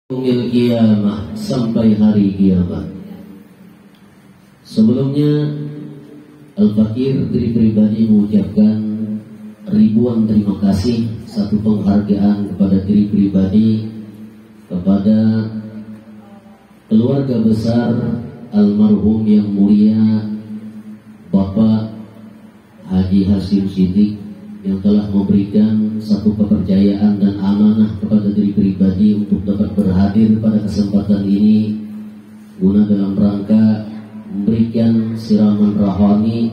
yaumil qiyamah, sampai hari kiamat. Sebelumnya Al-Fakir diri pribadi mengucapkan ribuan terima kasih, satu penghargaan kepada diri pribadi, kepada keluarga besar almarhum yang mulia Bapak Haji Hasyim Shiddiq yang telah memberikan satu kepercayaan dan amanah kepada diri pribadi untuk dapat berhadir pada kesempatan ini guna dalam rangka memberikan siraman rohani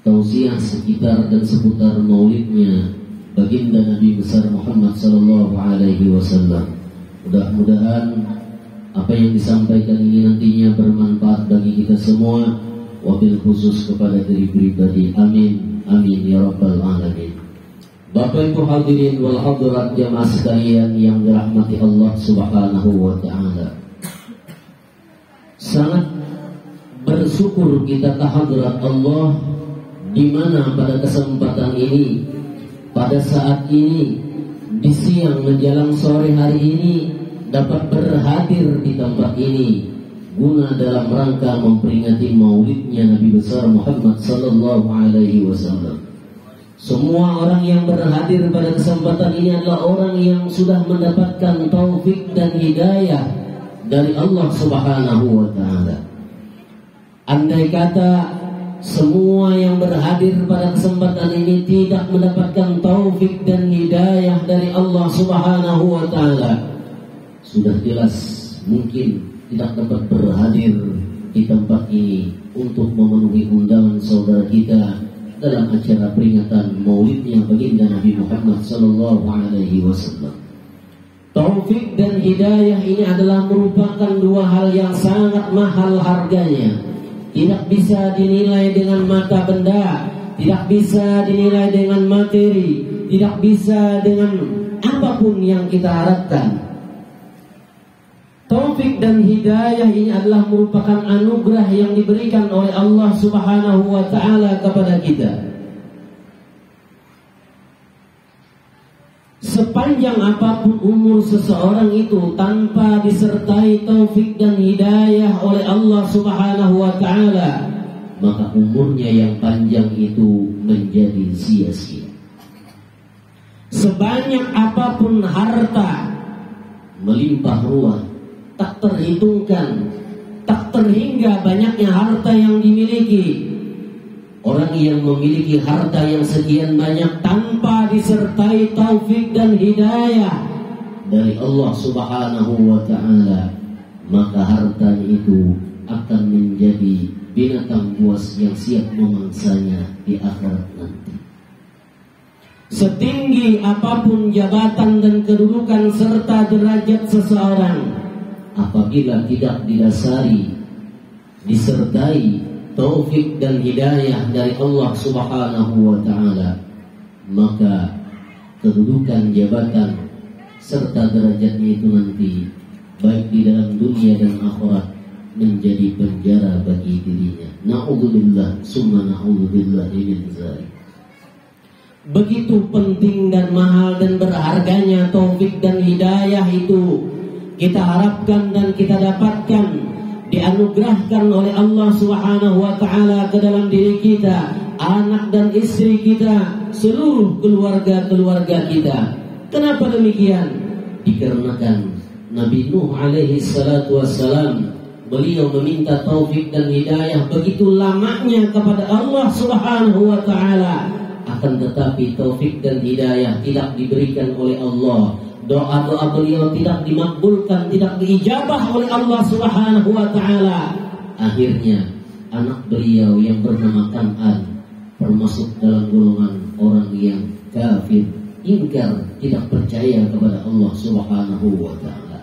tausiah sekitar dan seputar maulidnya baginda Nabi besar Muhammad sallallahu alaihi wasallam. Mudah-mudahan apa yang disampaikan ini nantinya bermanfaat bagi kita semua, wabil khusus kepada diri pribadi. Amin. Amin ya rabbal alamin. Bapak Ibu hadirin wal hadirat jamaah sekalian yang dirahmati Allah Subhanahu wa taala. Sangat bersyukur kita kehadirat Allah di mana pada kesempatan ini, pada saat ini, di siang menjelang sore hari ini dapat berhadir di tempat ini guna dalam rangka memperingati maulidnya Nabi besar Muhammad sallallahu alaihi wasallam. Semua orang yang berhadir pada kesempatan ini adalah orang yang sudah mendapatkan taufik dan hidayah dari Allah Subhanahu wa taala. Andai kata semua yang berhadir pada kesempatan ini tidak mendapatkan taufik dan hidayah dari Allah Subhanahu wa taala, sudah jelas mungkin tidak dapat berhadir di tempat ini untuk memenuhi undangan saudara kita dalam acara peringatan maulidnya baginda Nabi Muhammad sallallahu alaihi wasallam. Taufik dan hidayah ini adalah merupakan dua hal yang sangat mahal harganya. Tidak bisa dinilai dengan mata benda, tidak bisa dinilai dengan materi, tidak bisa dengan apapun yang kita harapkan. Taufik dan hidayah ini adalah merupakan anugerah yang diberikan oleh Allah Subhanahu wa taala kepada kita. Sepanjang apapun umur seseorang itu tanpa disertai taufik dan hidayah oleh Allah Subhanahu wa taala, maka umurnya yang panjang itu menjadi sia-sia. Sebanyak apapun harta melimpah ruah, tak terhitungkan, tak terhingga banyaknya harta yang dimiliki. Orang yang memiliki harta yang sekian banyak tanpa disertai taufik dan hidayah dari Allah Subhanahu wa taala, maka hartanya itu akan menjadi binatang buas yang siap memangsanya di akhirat nanti. Setinggi apapun jabatan dan kedudukan serta derajat seseorang, apabila tidak didasari, disertai taufik dan hidayah dari Allah Subhanahu wa taala, maka kedudukan jabatan serta derajatnya itu nanti baik di dalam dunia dan akhirat menjadi penjara bagi dirinya. Na'udzubillah summa na'udzubillah min dzalik. Begitu penting dan mahal dan berharganya taufik dan hidayah itu kita harapkan dan kita dapatkan, dianugerahkan oleh Allah Subhanahu wa taala ke dalam diri kita, anak dan istri kita, seluruh keluarga-keluarga kita. Kenapa demikian? Dikarenakan Nabi Nuh alaihi salatu wassalam, beliau meminta taufik dan hidayah begitu lamanya kepada Allah Subhanahu wa taala, akan tetapi taufik dan hidayah tidak diberikan oleh Allah. Doa-doa beliau tidak dimakbulkan, tidak diijabah oleh Allah Subhanahu wa taala. Akhirnya anak beliau yang bernama Kan'an termasuk dalam golongan orang yang kafir, ingkar, tidak percaya kepada Allah Subhanahu wa taala.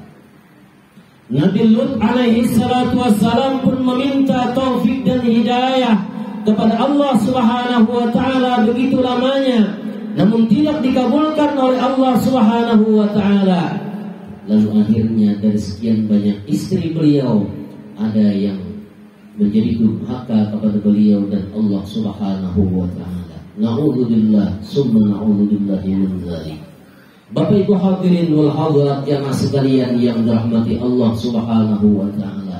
Nabi Lut alaihi salatu wassalam pun meminta taufik dan hidayah kepada Allah Subhanahu wa taala begitu lamanya, namun tidak dikabulkan oleh Allah Subhanahu wa taala. Lalu akhirnya dari sekian banyak istri beliau, ada yang menjadi durhaka kepada beliau dan Allah Subhanahu wa taala. Na'udzubillah summa na'udzubillah min dzalik. Bapak Ibu hadirin wal hadirat jamaah sekalian yang dirahmati Allah Subhanahu wa taala.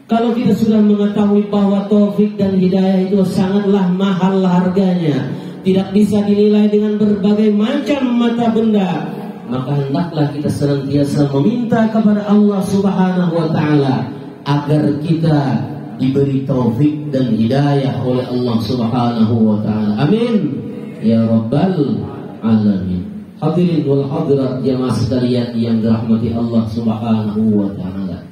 Kalau kita sudah mengetahui bahwa taufik dan hidayah itu sangatlah mahal harganya, tidak bisa dinilai dengan berbagai macam mata benda, maka hendaklah kita senantiasa meminta kepada Allah Subhanahu wa taala agar kita diberi taufik dan hidayah oleh Allah Subhanahu wa taala. Amin ya rabbal alamin. Hadirin wal hadirat jamaah sekalian yang dirahmati Allah Subhanahu wa taala.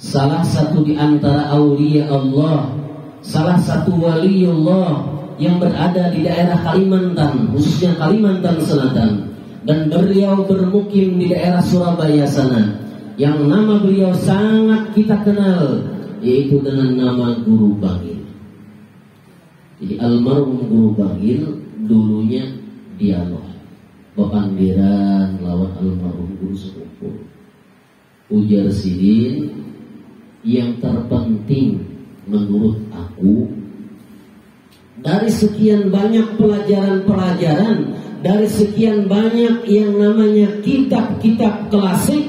Salah satu di antara aulia Allah, salah satu waliullah yang berada di daerah Kalimantan, khususnya Kalimantan Selatan, dan beliau bermukim di daerah Surabaya sana, yang nama beliau sangat kita kenal, yaitu dengan nama Guru Bangil. Jadi almarhum Guru Bangil dulunya dialog Bapandiran lawan almarhum Guru Sepupu. Ujar Sidin, yang terpenting menurut aku dari sekian banyak pelajaran-pelajaran, dari sekian banyak yang namanya kitab-kitab klasik,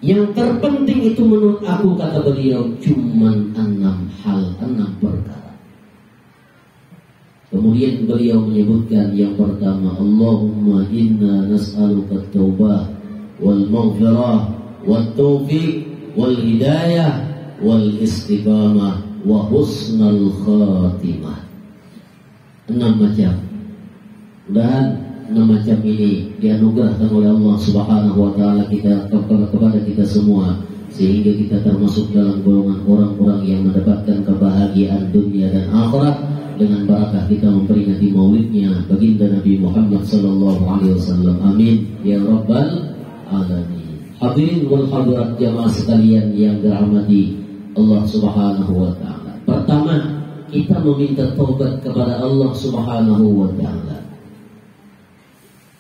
yang terpenting itu menurut aku, kata beliau, cuman 6 hal, 6 perkara. Kemudian beliau menyebutkan yang pertama, Allahumma inna nas'aluka at-taubah wal maghfirah wat taufiq wal hidayah wal istiqamah wa husnal khatimah. 6 macam. Dan 6 macam ini dianugerahkan oleh Allah Subhanahu wa taala kepada kita semua, sehingga kita termasuk dalam golongan orang-orang yang mendapatkan kebahagiaan dunia dan akhirat dengan barakah kita memperingati maulidnya baginda Nabi Muhammad sallallahu alaihi wasallam. Amin ya rabbal alamin. Hadirin wal hadirat jamaah sekalian yang dirahmati Allah Subhanahu wa taala. Pertama, kita meminta taubat kepada Allah Subhanahu wa taala.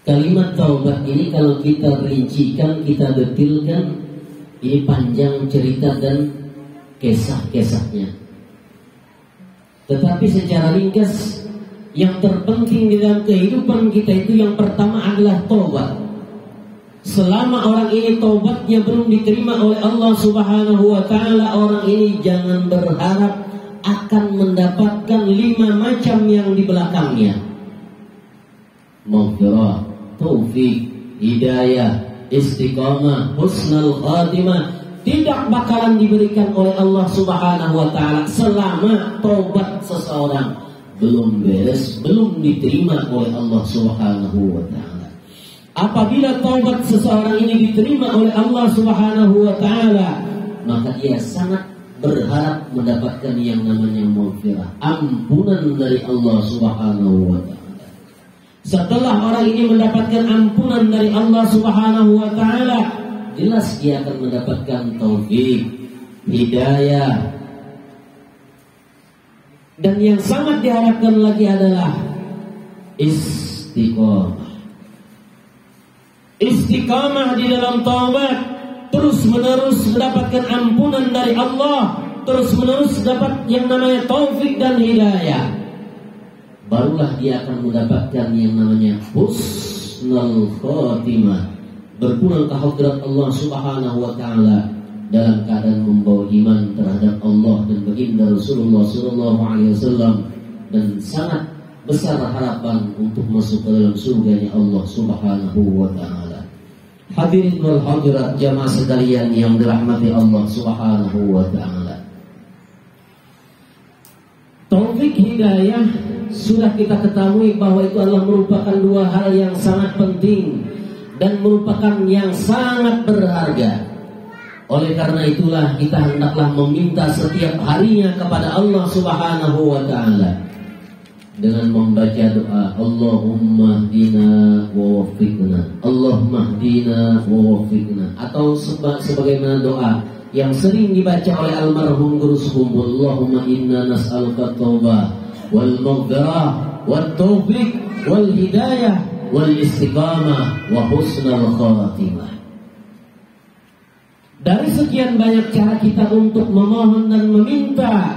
Kalimat taubat ini kalau kita rincikan, kita detilkan, ini panjang cerita dan kisah-kisahnya. Tetapi secara ringkas, yang terpenting di dalam kehidupan kita itu yang pertama adalah taubat. Selama orang ini taubatnya belum diterima oleh Allah Subhanahu wa taala, orang ini jangan berharap akan mendapatkan 5 macam yang di belakangnya. Maghfirah, taufik, hidayah, istiqamah, husnul khatimah tidak bakalan diberikan oleh Allah Subhanahu wa taala selama taubat seseorang belum beres, belum diterima oleh Allah Subhanahu wa taala. Apabila taubat seseorang ini diterima oleh Allah Subhanahu wa taala, maka dia sangat berharap mendapatkan yang namanya maghfirah, ampunan dari Allah Subhanahu wa taala. Setelah orang ini mendapatkan ampunan dari Allah Subhanahu wa taala, jelas dia akan mendapatkan taufik, hidayah. Dan yang sangat diharapkan lagi adalah istiqamah. Istiqamah di dalam taubat, terus menerus mendapatkan ampunan dari Allah, terus menerus dapat yang namanya taufik dan hidayah. Barulah dia akan mendapatkan yang namanya husnul khatimah, berpulang ke hadirat Allah Subhanahu wa taala dalam keadaan membawa iman terhadap Allah dan baginda Rasulullah sallallahu alaihi wasallam, dan sangat besar harapan untuk masuk ke dalam surganya Allah Subhanahu wa taala. Hadirin wal hadirat jamaah sekalian yang dirahmati Allah Subhanahu wa taala. Taufik hidayah sudah kita ketahui bahwa itu adalah merupakan 2 hal yang sangat penting dan merupakan yang sangat berharga. Oleh karena itulah kita hendaklah meminta setiap harinya kepada Allah Subhanahu wa taala dengan membaca doa Allahumma hdina wa waffiqna, Allahumma hdina wa waffiqna, atau sebagaimana doa yang sering dibaca oleh almarhum Guru Sepupu, Allahumma inna nas'aluka at-taubah wal maghfirah wat taufiq wal hidayah wal istiqamah wa husnul khatimah. Dari sekian banyak cara kita untuk memohon dan meminta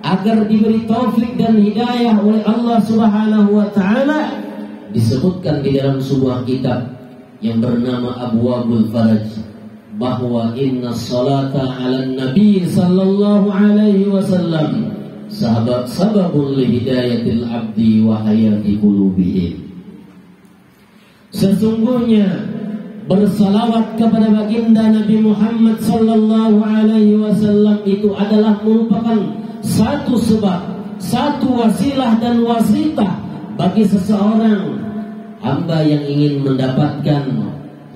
agar diberi taufik dan hidayah oleh Allah Subhanahu wa taala, disebutkan di dalam sebuah kitab yang bernama Abwabul Faraj bahwa inna salata ala nabi sallallahu alaihi wasallam sababun li hidayatil abdi wa hayati qulubihim. Sesungguhnya bersalawat kepada baginda Nabi Muhammad sallallahu alaihi wasallam itu adalah merupakan satu sebab, satu wasilah dan wasitah bagi seseorang hamba yang ingin mendapatkan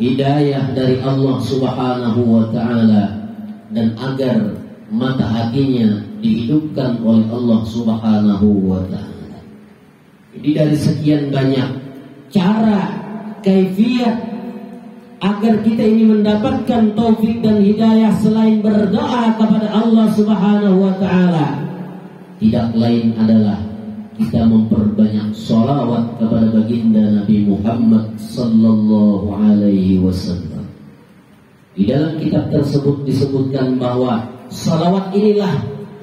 hidayah dari Allah Subhanahu wa taala dan agar mata hatinya dihidupkan oleh Allah Subhanahu wa taala. Jadi dari sekian banyak cara, kaifiat agar kita ini mendapatkan taufik dan hidayah selain berdoa kepada Allah Subhanahu wa taala, tidak lain adalah kita memperbanyak sholawat kepada baginda Nabi Muhammad sallallahu alaihi wasallam. Di dalam kitab tersebut disebutkan bahwa sholawat inilah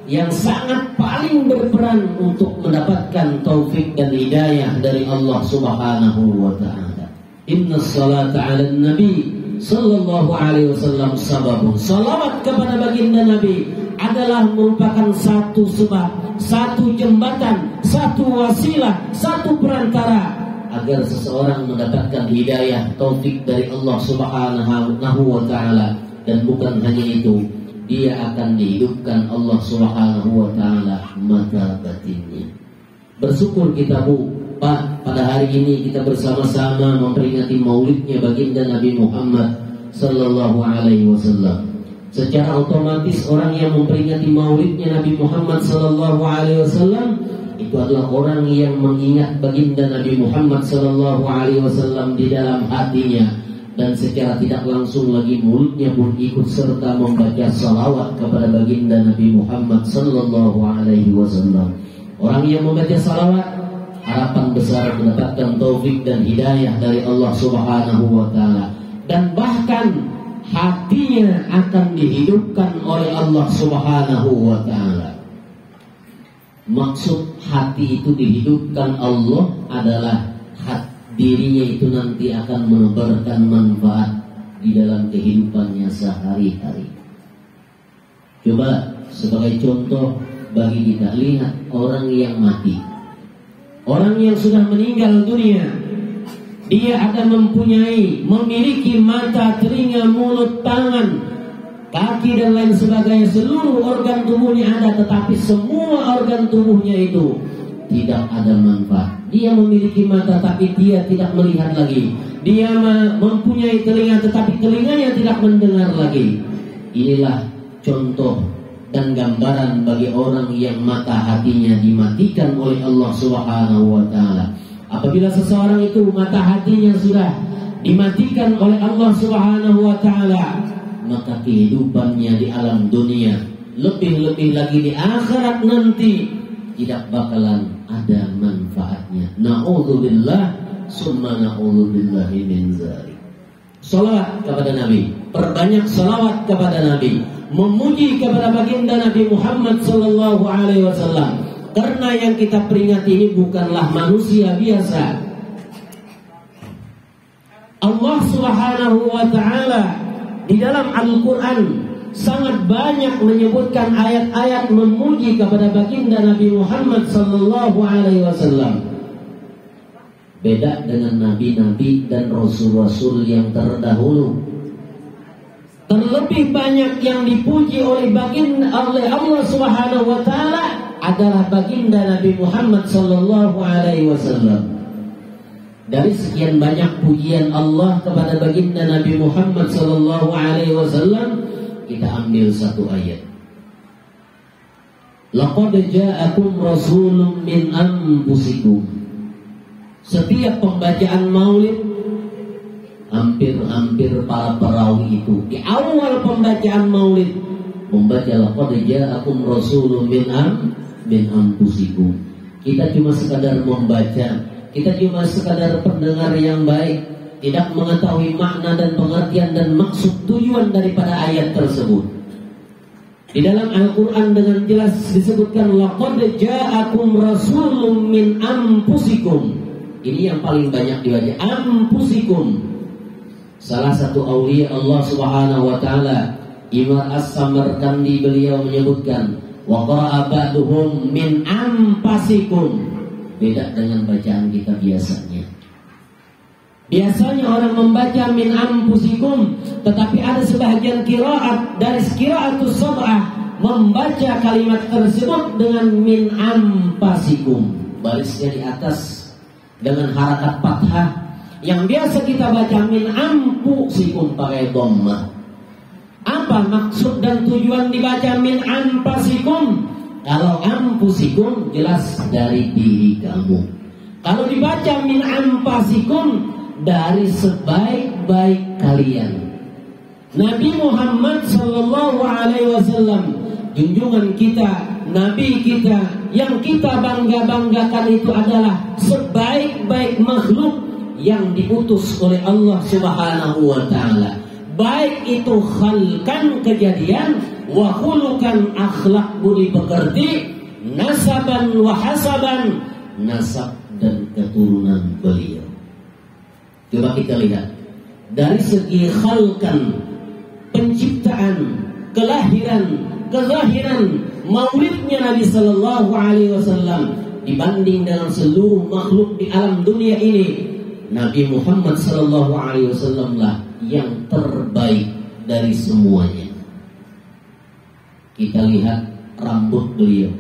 yang sangat paling berperan untuk mendapatkan taufik dan hidayah dari Allah Subhanahu wa taala. Inna salata 'alan nabi sallallahu alaihi wasallam sababun. Sholawat kepada baginda Nabi adalah merupakan satu sebab, satu jembatan, satu wasilah, satu perantara agar seseorang mendapatkan hidayah, taufik dari Allah Subhanahu wa taala. Dan bukan hanya itu, dia akan dihidupkan Allah Subhanahu wa taala mata batinnya. Bersyukur kita Bu, Pak, pada hari ini kita bersama-sama memperingati maulidnya baginda Nabi Muhammad sallallahu alaihi wasallam. Secara otomatis orang yang memperingati maulidnya Nabi Muhammad sallallahu alaihi wasallam itu adalah orang yang mengingat baginda Nabi Muhammad sallallahu alaihi wasallam di dalam hatinya, dan secara tidak langsung lagi mulutnya pun ikut serta membaca salawat kepada baginda Nabi Muhammad sallallahu alaihi wasallam. Orang yang membaca salawat harapan besar mendapatkan taufik dan hidayah dari Allah Subhanahu wa taala, dan bahkan hatinya akan dihidupkan oleh Allah Subhanahu wa taala. Maksud hati itu dihidupkan Allah adalah dirinya itu nanti akan menebarkan manfaat di dalam kehidupannya sehari-hari. Coba sebagai contoh bagi kita, lihat orang yang mati, orang yang sudah meninggal dunia. Dia akan memiliki mata, telinga, mulut, tangan, kaki dan lain sebagainya. Seluruh organ tubuhnya ada, tetapi semua organ tubuhnya itu tidak ada manfaat. Dia memiliki mata tapi dia tidak melihat lagi. Dia mempunyai telinga tetapi telinganya tidak mendengar lagi. Inilah contoh dan gambaran bagi orang yang mata hatinya dimatikan oleh Allah Subhanahu wa taala. Apabila seseorang itu mata hatinya sudah dimatikan oleh Allah Subhanahu wa taala, maka kehidupannya di alam dunia, lebih-lebih lagi di akhirat nanti, tidak bakalan ada manfaatnya. Na'udzubillah summa na'udzubillahi min dzalik. Salawat kepada Nabi, perbanyak salawat kepada Nabi, memuji kepada baginda Nabi Muhammad sallallahu alaihi wasallam. Karena yang kita peringati ini bukanlah manusia biasa. Allah Subhanahu wa taala di dalam Al-Qur'an sangat banyak menyebutkan ayat-ayat memuji kepada baginda Nabi Muhammad sallallahu alaihi wasallam. Beda dengan nabi-nabi dan rasul-rasul yang terdahulu. Terlebih banyak yang dipuji oleh Allah Subhanahu wa taala adalah baginda Nabi Muhammad sallallahu alaihi wasallam. Dari sekian banyak pujian Allah kepada baginda Nabi Muhammad sallallahu alaihi wasallam, kita ambil satu ayat. Laqad ja'akum rasulun min anfusikum. Setiap pembacaan maulid, hampir para perawi itu di awal pembacaan maulid membaca laqad ja'akum rasulun min anfusikum. Kita cuma sekadar membaca, kita cuma sekadar pendengar yang baik, tidak mengetahui makna dan pengertian dan maksud tujuan daripada ayat tersebut. Di dalam Al-Quran dengan jelas disebutkan laqad ja'akum rasulun min anfusikum. Ini yang paling banyak dibaca. Anfusikum. Salah satu aulia Allah Subhanahu wa taala, Imam As-Samarkandi, beliau menyebutkan wa qara'a ba'duhum min anfasikum. Beda dengan bacaan kita biasanya. Biasanya orang membaca min anfusikum, tetapi ada sebahagian qiraat dari qiraatus sab'ah membaca kalimat tersebut dengan min anfasikum. Barisnya di atas dengan harakat fathah. Yang biasa kita baca min anfusikum pakai dhammah. Apa maksud dan tujuan dibaca min anfasikum? Kalau anfusikum jelas dari diri kamu. Kalau dibaca min anfasikum dari sebaik-baik kalian. Nabi Muhammad sallallahu alaihi wasallam, junjungan kita, nabi kita, yang kita bangga-banggakan itu adalah sebaik-baik makhluk yang diutus oleh Allah Subhanahu wa taala. Baik itu khalqan kejadian, wa khuluqan akhlak budi pekerti, nasaban wa hasaban nasab dan keturunan beliau. Coba kita lihat dari segi khalqan, penciptaan, kelahiran, kezahiran, maulidnya Nabi sallallahu alaihi wasallam dibanding dengan seluruh makhluk di alam dunia ini, Nabi Muhammad sallallahu alaihi wasallam lah yang terbaik dari semuanya. Kita lihat rambut beliau.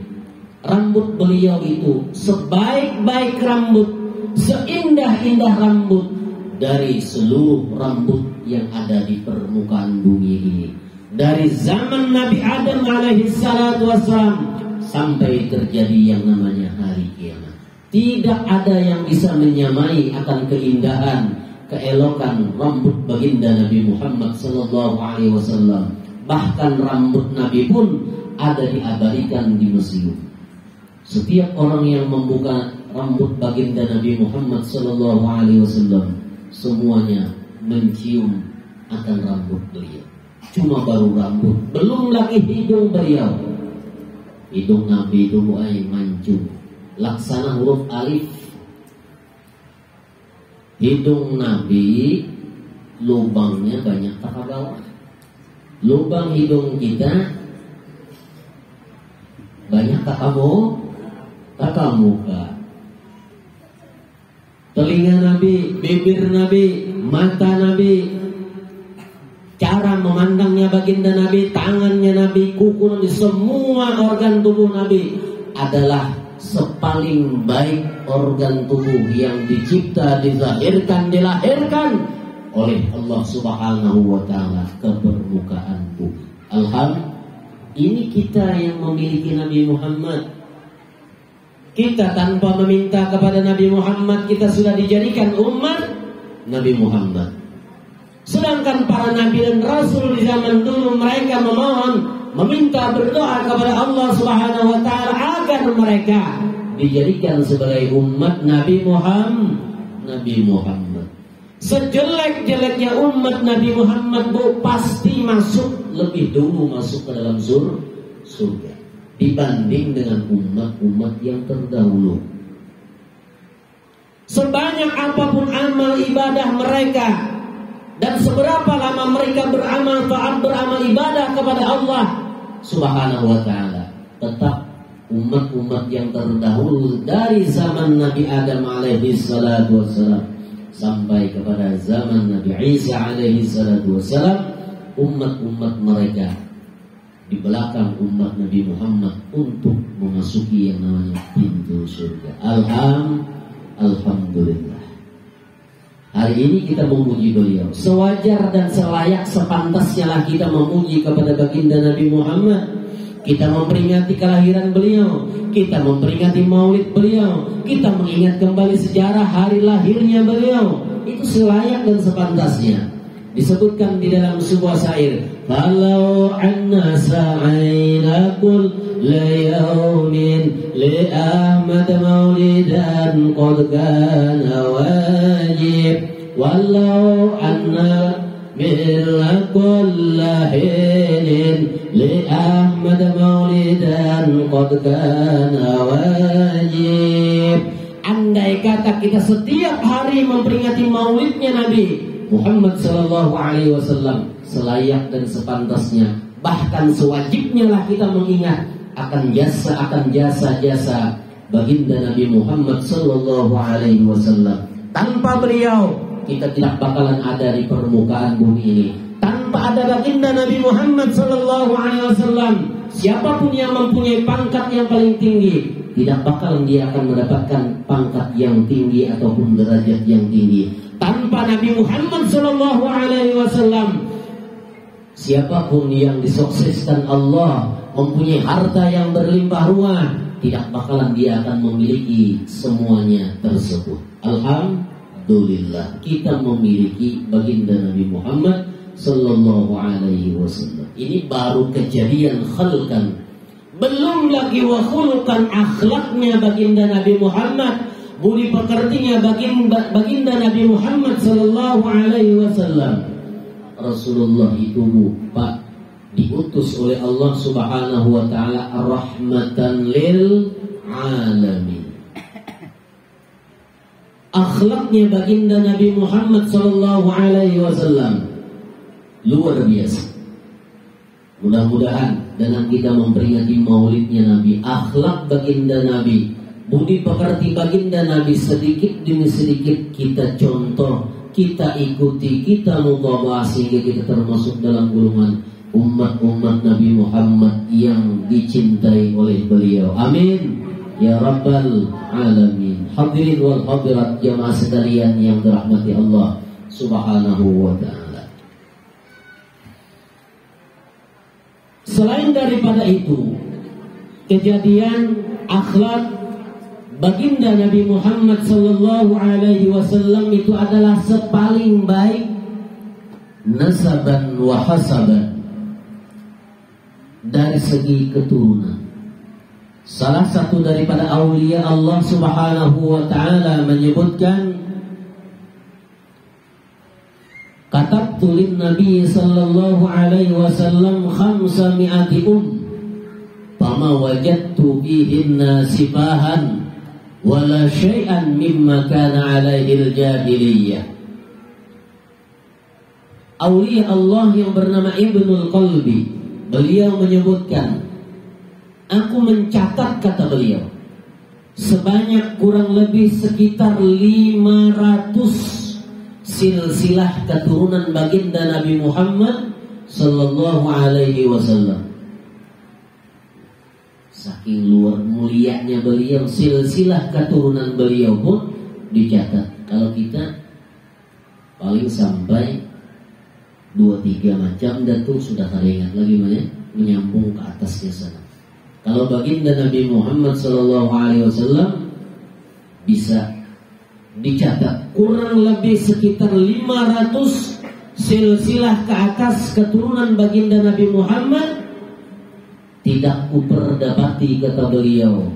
Rambut beliau itu sebaik-baik rambut, seindah-indah rambut dari seluruh rambut yang ada di permukaan bumi ini. Dari zaman Nabi Adam alaihi salatu wassalam sampai terjadi yang namanya hari kiamat. Tidak ada yang bisa menyamai akan keindahan, keelokan rambut baginda Nabi Muhammad sallallahu alaihi wasallam. Bahkan rambut Nabi pun ada diabadikan di museum. Setiap orang yang membuka rambut baginda Nabi Muhammad sallallahu alaihi wasallam, semuanya mencium akan rambut beliau. Cuma baru rambut, belum lagi hidung beliau. Hidung Nabi itu mancung, laksana huruf alif. Hidung Nabi lubangnya banyak tak bawah. Lubang hidung kita banyak tak muka. Telinga Nabi, bibir Nabi, mata Nabi, cara memandangnya baginda Nabi, tangannya Nabi, kuku Nabi, semua organ tubuh Nabi adalah sepaling baik organ tubuh yang dicipta, dilahirkan oleh Allah Subhanahu wa taala ke permukaan bumi. Alhamdulillah, ini kita yang memiliki Nabi Muhammad. Kita tanpa meminta kepada Nabi Muhammad, kita sudah dijadikan umat Nabi Muhammad. Sedangkan para Nabi dan Rasul di zaman dulu, mereka meminta, berdoa kepada Allah Subhanahu wa ta'ala agar mereka dijadikan sebagai umat Nabi Muhammad. Sejelek-jeleknya umat Nabi Muhammad pasti lebih dulu masuk ke dalam surga dibanding dengan umat-umat yang terdahulu. Sebanyak apapun amal ibadah mereka dan seberapa lama mereka beramal taat, beramal ibadah kepada Allah Subhanahu wa ta'ala, tetap umat-umat yang terdahulu dari zaman Nabi Adam alaihi salatu wassalam sampai kepada zaman Nabi Isa alaihi salatu wassalam, umat-umat mereka di belakang umat Nabi Muhammad untuk memasuki yang namanya pintu surga. Alhamdulillah. Hari ini kita memuji beliau. Sewajar dan selayak sepantasnya lah kita memuji kepada baginda Nabi Muhammad. Kita memperingati kelahiran beliau, kita memperingati maulid beliau, kita mengingat kembali sejarah hari lahirnya beliau. Itu selayak dan sepantasnya. Disebutkan di dalam sebuah syair, "Falau anna sa'ina kulla yawmin li Ahmad maulidan qad kana wajib, walau anna milla kulla hinin li Ahmad maulidan qad kana wajib." andai kata kita setiap hari memperingati maulidnya Nabi Muhammad sallallahu alaihi wasallam, selayak dan sepantasnya, bahkan sewajibnya lah kita mengingat akan jasa baginda Nabi Muhammad sallallahu alaihi wasallam. Tanpa beliau kita tidak bakalan ada di permukaan bumi ini. Tanpa ada baginda Nabi Muhammad sallallahu alaihi wasallam, siapapun yang mempunyai pangkat yang paling tinggi, tidak bakalan dia akan mendapatkan pangkat yang tinggi ataupun derajat yang tinggi. Tanpa Nabi Muhammad sallallahu alaihi wasallam, siapapun yang disukseskan Allah, mempunyai harta yang berlimpah ruah, tidak bakalan dia akan memiliki semuanya tersebut. Alhamdulillah kita memiliki baginda Nabi Muhammad sallallahu alaihi wasallam. Ini baru kejadian khalqan, belum lagi wa khuluqan, akhlaknya baginda Nabi Muhammad, budi pekertinya baginda Nabi Muhammad sallallahu alaihi wasallam. Rasulullah itu Pak diutus oleh Allah Subhanahu wa taala rahmatan lil alamin. Akhlaknya baginda Nabi Muhammad sallallahu alaihi wasallam luar biasa. Mudah-mudahan dalam kita memperingati maulidnya Nabi, akhlak baginda Nabi, budi pekerti baginda Nabi sedikit demi sedikit kita contoh, kita ikuti, kita mutaba'ah sehingga kita termasuk dalam golongan umat-umat Nabi Muhammad yang dicintai oleh beliau. Amin ya rabbal alamin. Hadirin wal hadirat jamaah sekalian yang dirahmati Allah Subhanahu wa ta'ala. Selain daripada itu, kejadian akhlak baginda Nabi Muhammad sallallahu alaihi wasallam itu adalah sepaling baik nasaban wa hasaban, dari segi keturunan. Salah satu daripada aulia Allah Subhanahu wa taala menyebutkan, katabtu lin Nabi sallallahu alaihi wasallam 500 fama wajadtu bihinna sibahan wala syai'an mimma kana alaihi al-jahiliyah. Aulia Allah yang bernama Ibnul Qalbi, beliau menyebutkan, aku mencatat, kata beliau, sebanyak kurang lebih sekitar 500 silsilah keturunan baginda Nabi Muhammad sallallahu alaihi wasallam. Saking luar mulianya beliau, silsilah keturunan beliau pun dicatat. Kalau kita paling sampai 2-3 macam dan tuh sudah teringat lagi mana menyambung ke atasnya sana. Kalau baginda Nabi Muhammad sallallahu alaihi wasallam bisa dicatat kurang lebih sekitar 500 silsilah ke atas keturunan baginda Nabi Muhammad. Tidak kuperdapati, kata beliau,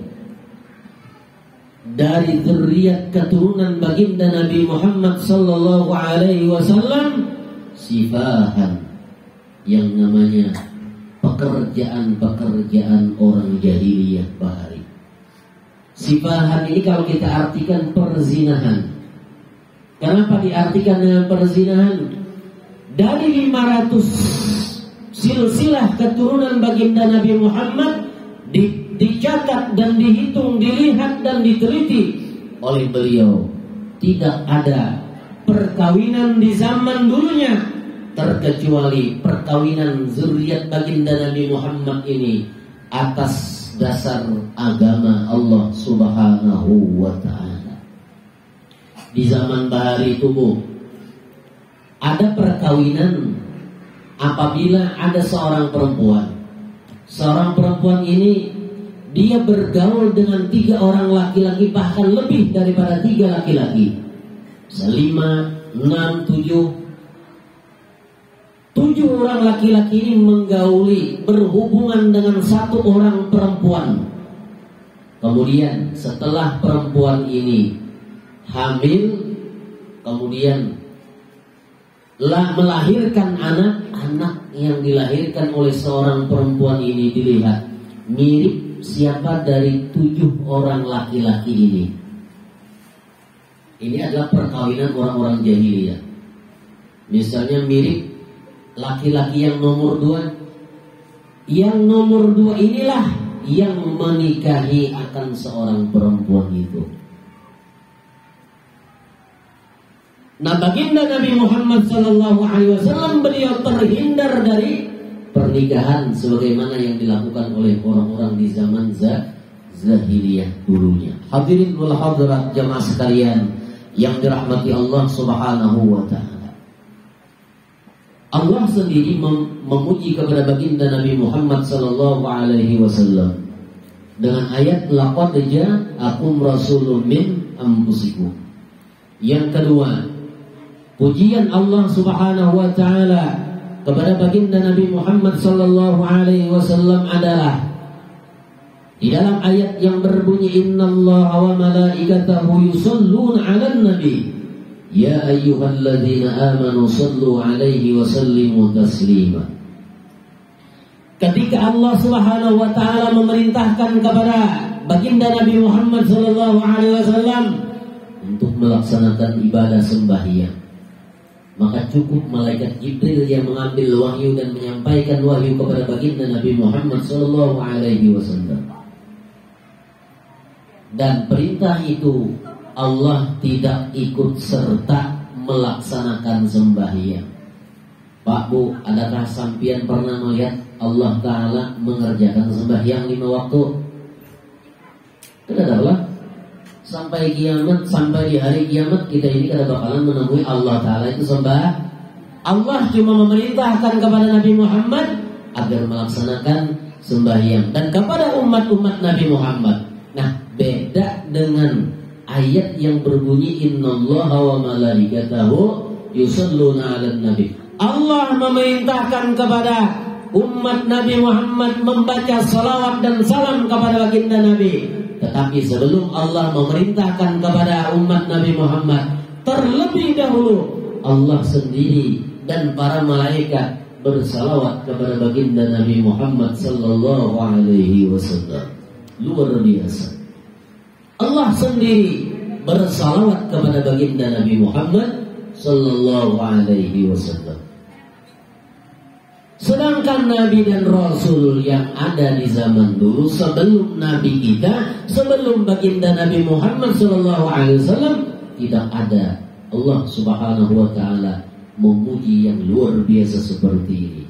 dari zuriat keturunan baginda Nabi Muhammad sallallahu alaihi wasallam sifahan, yang namanya pekerjaan-pekerjaan orang jahiliyah bahari. Sifahan ini kalau kita artikan perzinahan. Kenapa diartikan dengan perzinahan? Dari 500 silsilah keturunan baginda Nabi Muhammad dicatat dan dihitung, dilihat dan diteliti oleh beliau, tidak ada perkawinan di zaman dulunya terkecuali perkawinan zuriat baginda Nabi Muhammad ini atas dasar agama Allah Subhanahu wa ta'ala. Di zaman bahari itu ada perkawinan apabila ada seorang perempuan. Seorang perempuan ini dia bergaul dengan 3 orang laki-laki, bahkan lebih daripada 3 laki-laki. 5, 6, 7 orang laki-laki ini menggauli, berhubungan dengan 1 orang perempuan. Kemudian setelah perempuan ini hamil, kemudian melahirkan anak yang dilahirkan oleh seorang perempuan ini dilihat mirip siapa dari 7 orang laki-laki ini. Ini adalah perkawinan orang-orang jahiliyah. Misalnya mirip laki-laki yang nomor 2. Yang nomor 2 inilah yang menikahi akan seorang perempuan itu. Nah, baginda Nabi Muhammad SAW beliau terhindar dari pernikahan sebagaimana yang dilakukan oleh orang-orang di zaman jahiliyah dulunya. Hadirin wal hadirat jamaah sekalian yang dirahmati Allah Subhanahu wa taala. Allah sendiri memuji kepada baginda Nabi Muhammad sallallahu alaihi wasallam dengan ayat laqad ja'akum rasulun min anfusikum. Yang kedua, pujian Allah Subhanahu wa taala kepada baginda Nabi Muhammad sallallahu alaihi wasallam adalah di dalam ayat yang berbunyi innallaha wa malaikatahu yusholluna 'alan nabi ya ayyuhalladzina amanu shallu 'alaihi wa sallimu taslima. Ketika Allah Subhanahu wa taala memerintahkan kepada baginda Nabi Muhammad sallallahu alaihi wasallam untuk melaksanakan ibadah sembahyang, maka cukup malaikat Jibril yang mengambil wahyu dan menyampaikan wahyu kepada baginda Nabi Muhammad sallallahu alaihi wasallam. Dan perintah itu Allah tidak ikut serta melaksanakan sembahyang. Pak Bu, adakah sampian pernah melihat Allah Ta'ala mengerjakan sembahyang 5 waktu? Tidak lah. Sampai kiamat, sampai di hari kiamat kita ini kada bakalan menemui Allah Ta'ala itu sembah. Allah cuma memerintahkan kepada Nabi Muhammad agar melaksanakan sembahyang dan kepada umat-umat Nabi Muhammad. Nah, beda dengan ayat yang berbunyi innallaha wa malaikatahu yusholluna 'alan nabi. Allah memerintahkan kepada umat Nabi Muhammad membaca salawat dan salam kepada baginda Nabi. Tetapi sebelum Allah memerintahkan kepada umat Nabi Muhammad, terlebih dahulu Allah sendiri dan para malaikat bersalawat kepada baginda Nabi Muhammad sallallahu alaihi wasallam. Luar biasa. Allah sendiri bersalawat kepada baginda Nabi Muhammad sallallahu alaihi wasallam. Sedangkan Nabi dan Rasul yang ada di zaman dulu sebelum Nabi kita, sebelum baginda Nabi Muhammad sallallahu alaihi wasallam, tidak ada Allah Subhanahu wa taala memuji yang luar biasa seperti ini.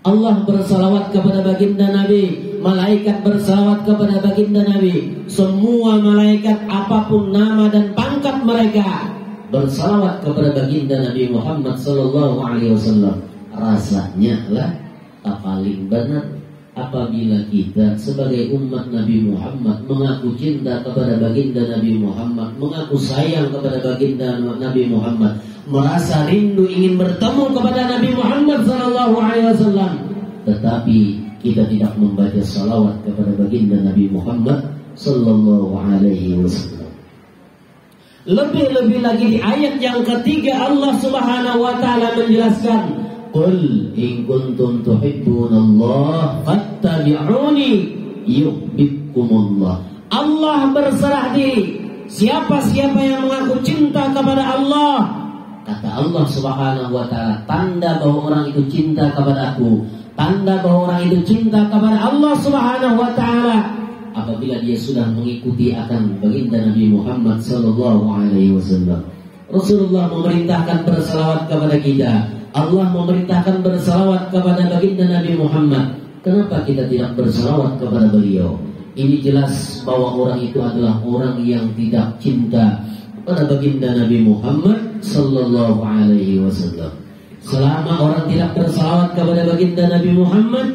Allah bersalawat kepada baginda Nabi, malaikat bersalawat kepada baginda Nabi. Semua malaikat apapun nama dan pangkat mereka bersalawat kepada baginda Nabi Muhammad sallallahu alaihi wasallam. Rasanya lah paling benar apabila kita sebagai umat Nabi Muhammad mengaku cinta kepada baginda Nabi Muhammad, mengaku sayang kepada baginda Nabi Muhammad, merasa rindu ingin bertemu kepada Nabi Muhammad sallallahu alaihi wasallam, tetapi kita tidak membaca salawat kepada baginda Nabi Muhammad sallallahu alaihi wasallam. Lebih-lebih lagi di ayat yang ketiga Allah Subhanahu wa taala menjelaskan, qul in kuntum tuhibbunallah fattabi'uni yuhibbukumullah. Allah berserah diri. Siapa-siapa yang mengaku cinta kepada Allah, kata Allah Subhanahu wa taala, tanda bahwa orang itu cinta kepada aku, tanda bahwa orang itu cinta kepada Allah Subhanahu wa taala apabila dia sudah mengikuti akan baginda Nabi Muhammad sallallahu alaihi wasallam. Rasulullah memerintahkan bersalawat kepada kita, Allah memerintahkan bersalawat kepada baginda Nabi Muhammad. Kenapa kita tidak bersalawat kepada beliau? Ini jelas bahwa orang itu adalah orang yang tidak cinta kepada baginda Nabi Muhammad sallallahu alaihi wasallam. Selama orang tidak bersalawat kepada baginda Nabi Muhammad,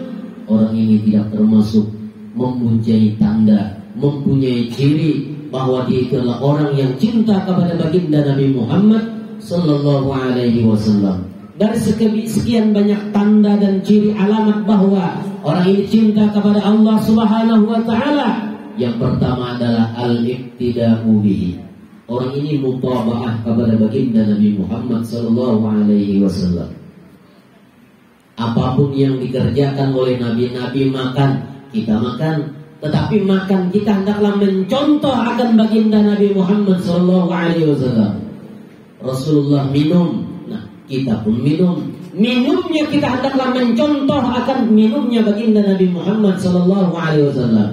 orang ini tidak termasuk mempunyai tanda, mempunyai ciri bahwa dia adalah orang yang cinta kepada baginda Nabi Muhammad sallallahu alaihi wasallam. Dari sekian banyak tanda dan ciri alamat bahwa orang ini cinta kepada Allah Subhanahu wa taala, yang pertama adalah al-iqtida'u bihi. Orang ini mutaba'ah kepada baginda Nabi Muhammad sallallahu alaihi wasallam. Apapun yang dikerjakan oleh nabi-nabi makan, kita makan, tetapi makan kita hendaklah mencontoh akan baginda Nabi Muhammad sallallahu alaihi wasallam. Rasulullah minum, nah kita pun minum. Minumnya kita hendaklah mencontoh akan minumnya baginda Nabi Muhammad sallallahu alaihi wasallam.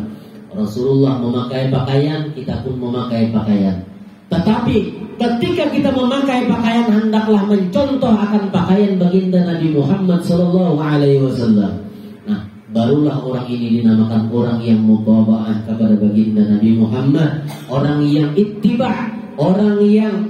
Rasulullah memakai pakaian, kita pun memakai pakaian. Tetapi ketika kita memakai pakaian hendaklah mencontoh akan pakaian baginda Nabi Muhammad sallallahu alaihi wasallam. Nah, barulah orang ini dinamakan orang yang mutaba'ah kepada baginda Nabi Muhammad, orang yang ittiba', orang yang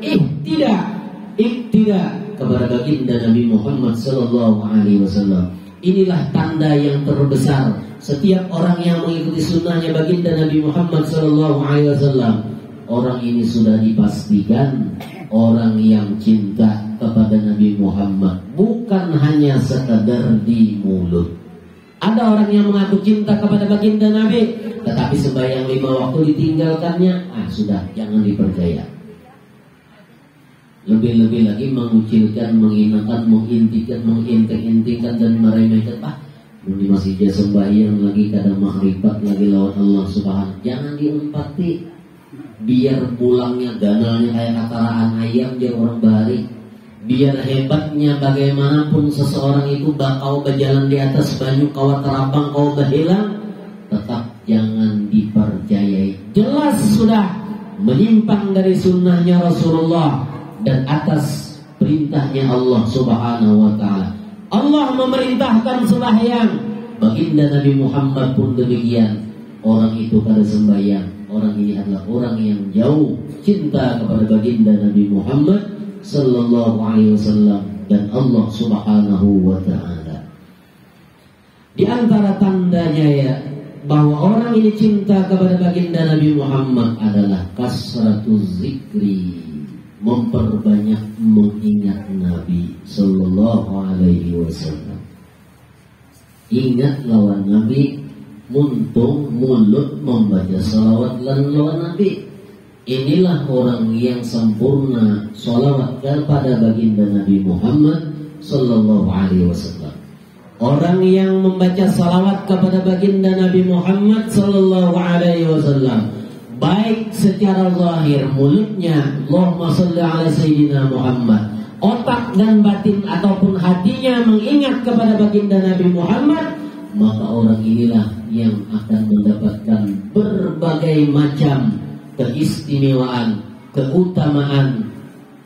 iktida kepada baginda Nabi Muhammad sallallahu alaihi wasallam. Inilah tanda yang terbesar setiap orang yang mengikuti sunnahnya baginda Nabi Muhammad sallallahu alaihi wasallam. Orang ini sudah dipastikan orang yang cinta kepada Nabi Muhammad, bukan hanya sekadar di mulut. Ada orang yang mengaku cinta kepada baginda Nabi, tetapi sembahyang 5 waktu ditinggalkannya, sudah, jangan dipercaya. Lebih-lebih lagi mengucilkan, menghinakan, mengintik-intikan dan meremehkan. Ini masih dia sembahyang lagi, kadang makrifat lagi lawan Allah Subhanahu. Jangan diumpati. Biar pulangnya ganalnya kayak kataraan ayam dia orang bari. Biar hebatnya bagaimanapun seseorang itu bakau berjalan di atas banyu kawat terapang kau berhilang, tetap jangan dipercayai. Jelas sudah menyimpang dari sunnahnya Rasulullah dan atas perintahnya Allah Subhanahu wa ta'ala. Allah memerintahkan sembahyang, baginda Nabi Muhammad pun demikian. Orang itu pada sembahyang, orang ini adalah orang yang jauh cinta kepada baginda Nabi Muhammad sallallahu alaihi wasallam dan Allah Subhanahu wa ta'ala. Di antara tandanya ya bahwa orang ini cinta kepada baginda Nabi Muhammad adalah kasratuz zikri, memperbanyak mengingat Nabi sallallahu alaihi wasallam. Ingat lawan Nabi, muntung mulut membaca salawat dan lawan Nabi. Inilah orang yang sempurna salawat kepada baginda Nabi Muhammad sallallahu alaihi wasallam. Orang yang membaca salawat kepada baginda Nabi Muhammad sallallahu alaihi wasallam, baik secara zahir mulutnya Allahumma shalli ala sayyidina Muhammad, otak dan batin ataupun hatinya mengingat kepada baginda Nabi Muhammad, maka orang inilah yang akan mendapatkan berbagai macam keistimewaan, keutamaan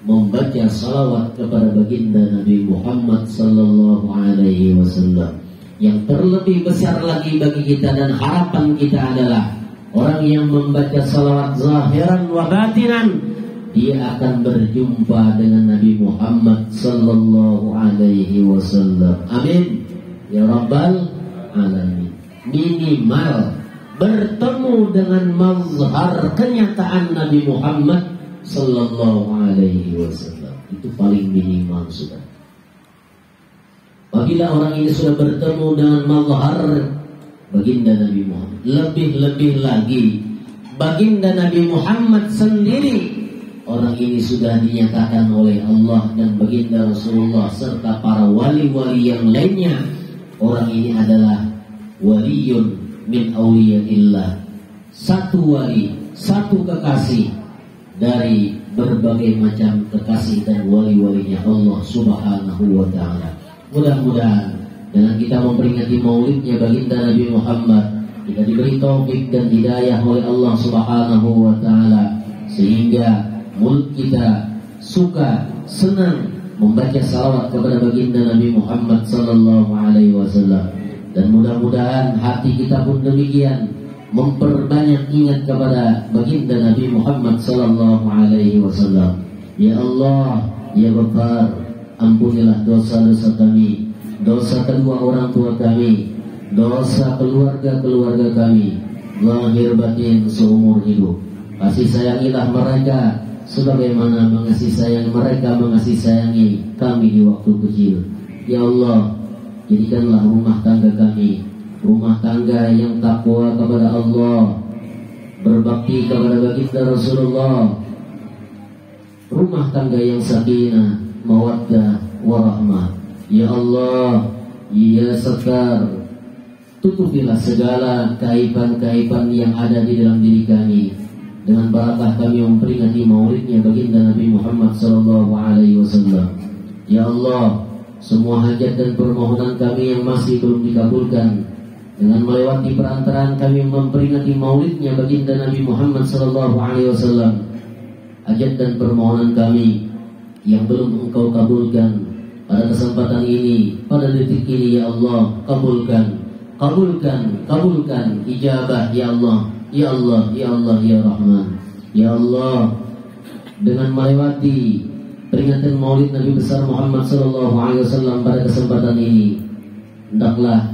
membaca salawat kepada baginda Nabi Muhammad sallallahu alaihi wasallam. Yang terlebih besar lagi bagi kita dan harapan kita adalah orang yang membaca salawat zahiran wa batinan, dia akan berjumpa dengan Nabi Muhammad sallallahu alaihi wasallam. Amin ya rabbal alamin. Minimal bertemu dengan mazhar kenyataan Nabi Muhammad sallallahu alaihi wasallam. Itu paling minimal sudah. Apabila orang ini sudah bertemu dengan mazhar baginda Nabi Muhammad, lebih-lebih lagi baginda Nabi Muhammad sendiri, orang ini sudah dinyatakan oleh Allah dan baginda Rasulullah serta para wali-wali yang lainnya, orang ini adalah waliyun min awliyaillah, satu wali, satu kekasih dari berbagai macam kekasih dan wali-walinya Allah Subhanahu wa ta'ala. Mudah-mudahan dengan kita memperingati maulidnya baginda Nabi Muhammad, kita diberi taufik dan hidayah oleh Allah Subhanahu wa ta'ala, sehingga mulut kita suka, senang membaca salawat kepada baginda Nabi Muhammad sallallahu alaihi wasallam. Dan mudah-mudahan hati kita pun demikian, memperbanyak ingat kepada baginda Nabi Muhammad sallallahu alaihi wasallam. Ya Allah, ya Ghaffar, ampunilah dosa-dosa kami, dosa kedua orang tua kami, dosa keluarga-keluarga kami, lahir batin seumur hidup. Kasih sayangilah mereka sebagaimana mengasihi sayang mereka mengasihi sayangi kami di waktu kecil. Ya Allah, jadikanlah rumah tangga kami rumah tangga yang takwa kepada Allah, berbakti kepada baginda Rasulullah, rumah tangga yang sakinah, mawaddah, warahmah. Ya Allah, ya Sattar, tutupilah segala keaiban-keaiban yang ada di dalam diri kami. dengan barakah kami memperingati maulidnya baginda Nabi Muhammad SAW. Ya Allah, semua hajat dan permohonan kami yang masih belum dikabulkan, dengan melewati perantaraan kami memperingati maulidnya baginda Nabi Muhammad SAW, hajat dan permohonan kami yang belum Engkau kabulkan pada kesempatan ini, pada detik ini, ya Allah, kabulkan, ijabah, ya Allah, ya Allah, ya Allah, ya Rahman, ya Allah. Dengan melewati peringatan maulid Nabi besar Muhammad SAW pada kesempatan ini, hendaklah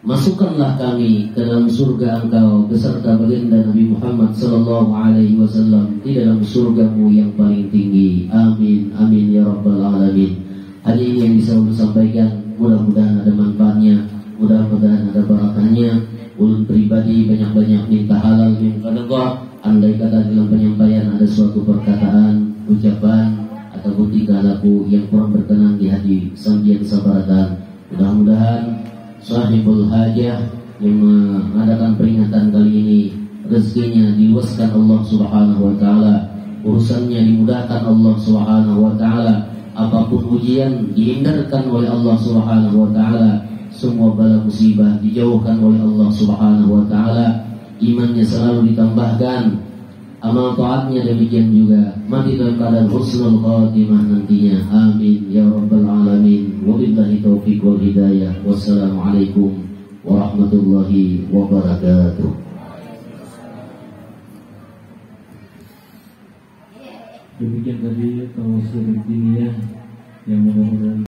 masukkanlah kami ke dalam surga Engkau beserta baginda Nabi Muhammad SAW di dalam surgamu yang paling tinggi. Amin, amin ya rabbal alamin. Hal ini yang bisa ulun sampaikan, mudah-mudahan ada manfaatnya, mudah-mudahan ada barakahnya. Ulun pribadi banyak-banyak minta halal minta legok. Andai kata dalam penyampaian ada suatu perkataan, ucapan ataupun tingkah laku yang kurang berkenan di hati sambian sabaratan, mudah-mudahan sahibul hajah yang mengadakan peringatan kali ini rezekinya diluaskan Allah Subhanahu wa taala, urusannya dimudahkan Allah Subhanahu wa taala, apapun ujian dihindarkan oleh Allah Subhanahu wa taala, semua bala musibah dijauhkan oleh Allah Subhanahu wa taala, imannya selalu ditambahkan, amal taatnya demikian juga, mati dalam keadaan husnul khatimah nantinya. Amin ya rabbal alamin. Wabillahi taufiq wal hidayah. Wassalamualaikum warahmatullahi wabarakatuh. Demikian tadi tawasul diniyah yang mudah-mudahan